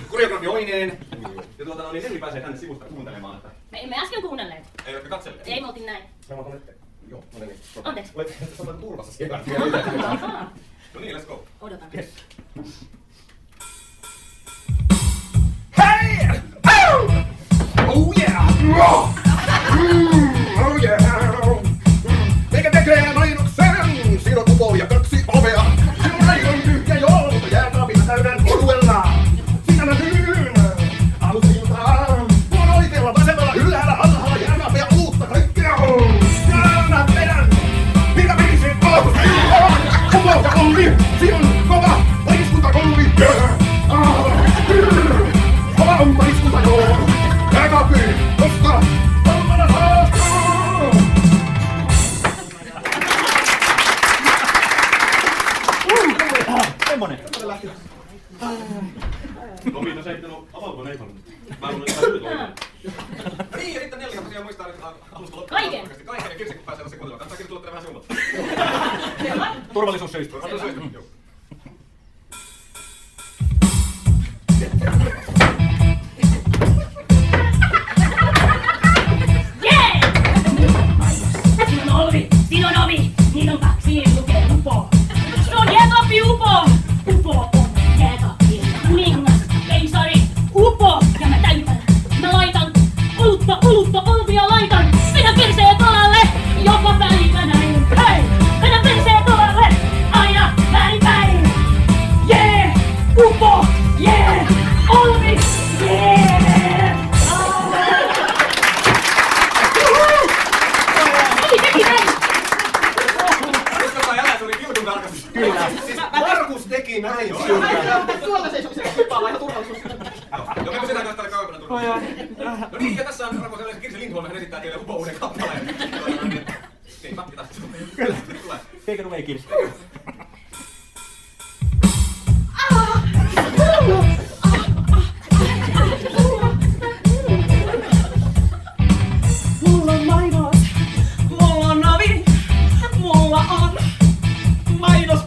Koreografi Oineen. Ja niin Nelli pääsee tänne sivusta kuuntelemaan, että... Me äsken kuunnelleet. Eivätkö katselleet? Ei, me oltiin näin. Sama tuonne. Joo, no niin. Anteeksi. Olette turvassa siellä. No niin, let's go. Odotan. Yes. Hey! Oh yeah! Oh yeah! Mikä tekee mainoksen? Siinä on kupo ja 2 ovea. Siinä on tyhjä joulu, jääkaapin täynnän oruella. Siinä näkyy alusta iltaan. Oikealla, vasemmalla, ylhäällä, alhaalla, jääkaapia, uutta kaikkea on. Ja teidän pikapiisin alkusta iltaan. Kupo ja Olli, siinä on kova pariskuntakolmi. Kova on pariskunta joo. Jääkaappi, koska kolmana saakka. Semmonen. Tomi, no se ei pitänyt avautua näin paljon. Mä luulen, että tämä tuli. No niin, ja sitten Nelli tosiaan muistaa nyt alusta loppuun. Kaiken. Kaiken ja Kirsi, kun pääsee tässä kuuntelemaan. Kannattaa Kirsi tulla vähän seumata. Turvallisuussyistä. Turvallisuussyistä, joo. Jee! Siinä on Olvi, siinä on Ovi, niin on 2, lukee Upo. Se on jääkaappi Upo! Upo on jääkaappien kuningas, keisari, Upo! Ja mä täytän, mä laitan olutta, Olvia laitan, vedän perseen kolalle, joka päivä näin. Hei! Vedän perseen kolalle, aina päin! Jee! Upo! Jee! Olvi! Jee! Kyllä. Siis Markus teki näin. Tuolla seisoo se hyppäällä ihan turvallisuus. Joo, me pysytään kanssa täällä kauempana turvallisuus. No niin, ja tässä on arvoisa Kirsi Lindholm, hän esittää teille Upo-uuden kappaleen. Niin, jatketaan. Kyllä. Take it away, Kirsi. Mulla on mainos, mulla on Navi, mulla on mainos